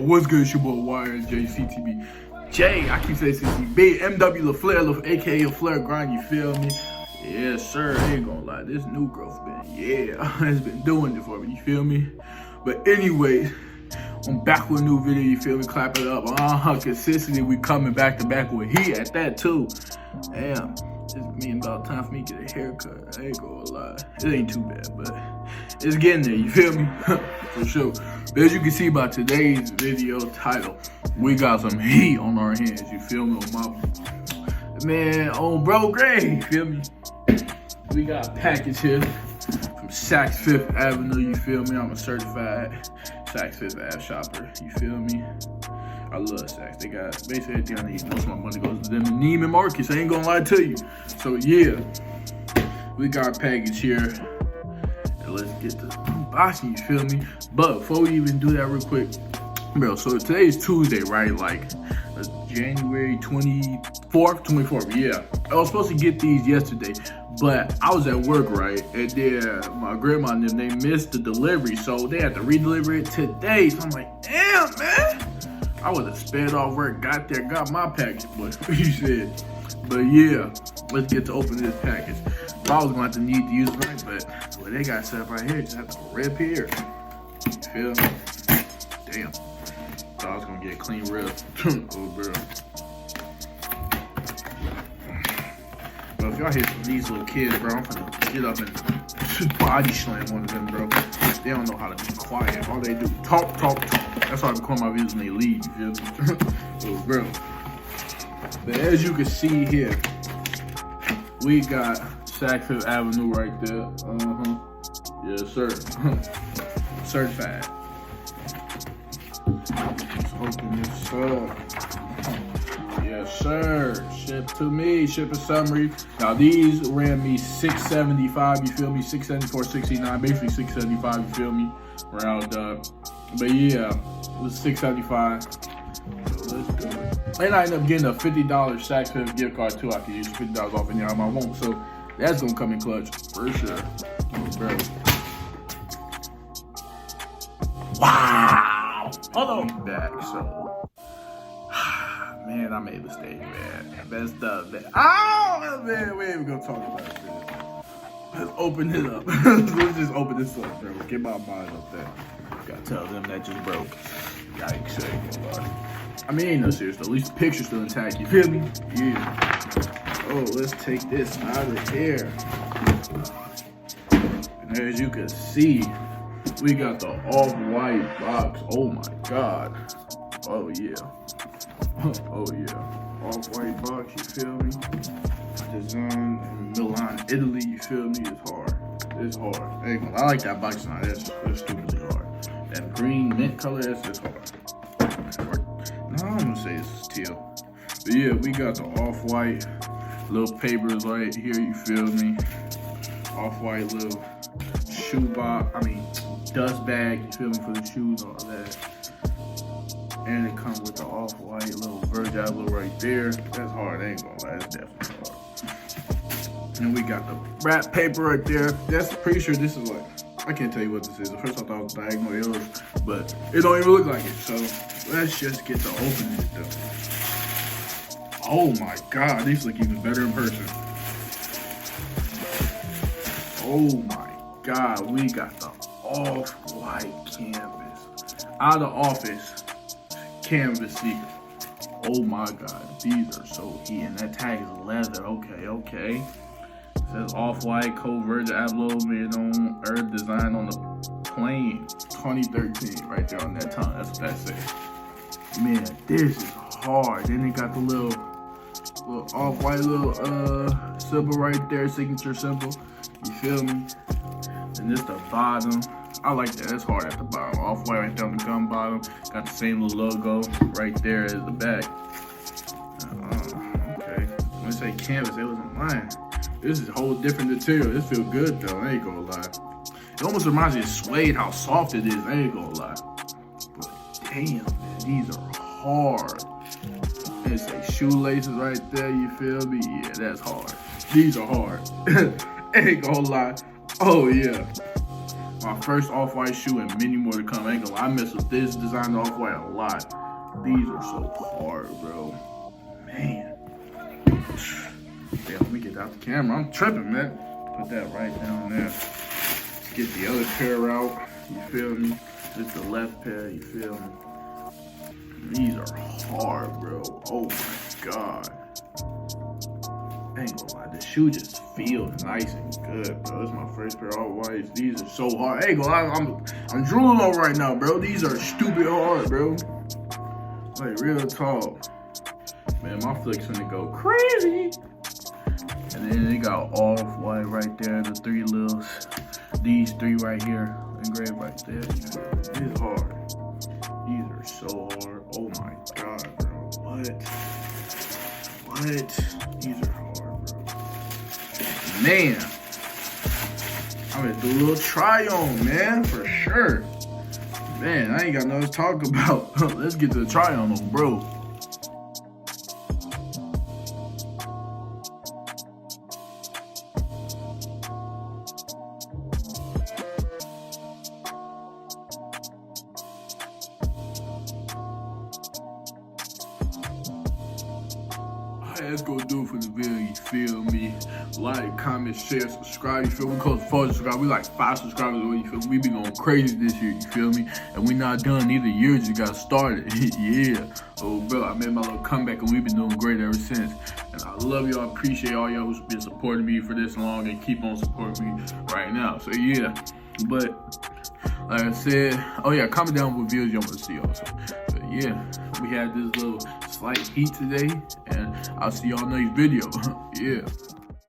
what's good? It's your boy YNJ CTB. I keep saying CTB. MW LaFleur, aka LaFleur Grind, you feel me? Yes, sir. I ain't gonna lie. This new growth has been doing it for me, you feel me? But anyway, I'm back with a new video, you feel me? Clap it up. Consistently, we coming back to back with heat at that too. Damn, it's mean about time for me to get a haircut. I ain't gonna lie. It ain't too bad, but it's getting there, you feel me? For sure. But as you can see by today's video title, we got some heat on our hands, you feel me? On Bro Gray, you feel me? We got a package here from Saks Fifth Avenue, you feel me? I'm a certified Saks Fifth Ave shopper, you feel me? I love Saks. They got basically everything I need. Most of my money goes to them and Neiman Marcus. I ain't gonna lie to you. So yeah, we got a package here. And let's get the unboxing, you feel me? But before we even do that real quick, bro, so today is Tuesday, right? Like January 24th, yeah. I was supposed to get these yesterday, but I was at work, right? And then my grandma and them, they missed the delivery, so they had to re-deliver it today. So I'm like, damn, man. I would have sped off work, got there, got my package, but you said. But yeah, let's get to open this package. I was going to need to use it, but well, they got set up right here. Just have to rip here. You feel me? Damn. Thought I was going to get a clean rip. Oh, bro. Bro, if y'all hear from these little kids, bro, I'm going to get up and body slam one of them, bro. They don't know how to be quiet. All they do, talk. That's why I call my videos when they leave, you feel me? Oh, bro. But as you can see here, we got Saks Fifth Avenue right there. Yes, sir. Certified. Let's open this up. Yes, sir. Ship to me. Shipping summary. Now these ran me $675. You feel me? $674.69. Basically $675. You feel me? Round up. But yeah, it was $675. So let's do it. And I ended up getting a $50 Saks Fifth gift card too. I can use $50 off any time I want. So that's gonna come in clutch for sure. Bro. Wow. Hold on. Back. So, man, I made a mistake, man. Best of that. Oh, man, we ain't even gonna talk about this. Let's open it up. Let's just open this up, bro. Get my mind up there. Gotta tell them that just broke. Yikes, I mean, ain't no serious though. At least the picture's still intact, you feel me? Yeah. Oh, let's take this out of here. And as you can see, we got the off-white box. Oh my God. Oh yeah. Oh yeah. Off-white box, you feel me? Design in Milan, Italy, you feel me? It's hard. It's hard. I like that box design. That's stupidly hard. That green mint color, that's hard. No, I'm gonna say it's teal. But yeah, we got the off-white little papers right here, you feel me? Off-white little shoe box, dust bag, you feel me, for the shoes, all that. And it comes with the off-white little Virgil Abloh right there. That's hard, I ain't gonna lie, that's definitely hard. And we got the wrap paper right there. That's pretty sure this is like, I can't tell you what this is. At first I thought it was diagonal yellow, but it don't even look like it. So let's just get to opening it though. Oh my God, these look even better in person. Oh my God, we got the off-white canvas. Out of office canvas sneakers. Oh my God, these are so heat. And that tag is leather. Okay. It says off-white, Virgil Abloh, made on Earth, design on the plane, 2013, right there on that tongue. That's what that says. Man, this is hard. Then they got the little off-white little symbol right there, signature symbol. You feel me? And this the bottom. I like that. It's hard at the bottom. Off-white right there on the gun bottom. Got the same little logo right there as the back. Okay. When I say canvas, it wasn't mine. This is a whole different material. This feels good though, I ain't gonna lie. It almost reminds me of suede, how soft it is, I ain't gonna lie. But damn, man, these are hard. And it say shoelaces right there, you feel me? Yeah, that's hard. These are hard. Ain't gonna lie. Oh yeah. My first Off-White shoe and many more to come. I ain't gonna lie, I mess with this design of Off-White a lot. These are so hard, bro. Man. Yeah, let me get out the camera. I'm tripping, man. Put that right down there. Let's get the other pair out. You feel me? This is the left pair, you feel me? These are hard, bro. Oh my God. I ain't gonna lie, the shoe just feels nice and good, bro. This is my first pair of Off-Whites. These are so hard. I ain't gonna lie, I'm drooling on right now, bro. These are stupid hard, bro. Like, real talk. Man, my flick's gonna go crazy. And then they got Off-White right there, the three littles. These three right here, engraved right there. These are hard. These are so hard. Oh my God, bro. What? These are hard, bro. Man. I'm gonna do a little try on, man, for sure. Man, I ain't got nothing to talk about. Let's get to the try on them, bro. Alright, let's go do it for the video, you feel me? Like, comment, share, subscribe, you feel me? We close to 4 subscribers, we like 5 subscribers away, you feel me? We be going crazy this year, you feel me? And we not done either, year just got started, yeah. Oh bro, I made my little comeback and we've been doing great ever since. And I love y'all, appreciate all y'all who's been supporting me for this long and keep on supporting me right now. So yeah, but like I said, oh yeah, comment down what videos y'all want to see also. But yeah, we had this little slight heat today, and I'll see y'all next video. Yeah.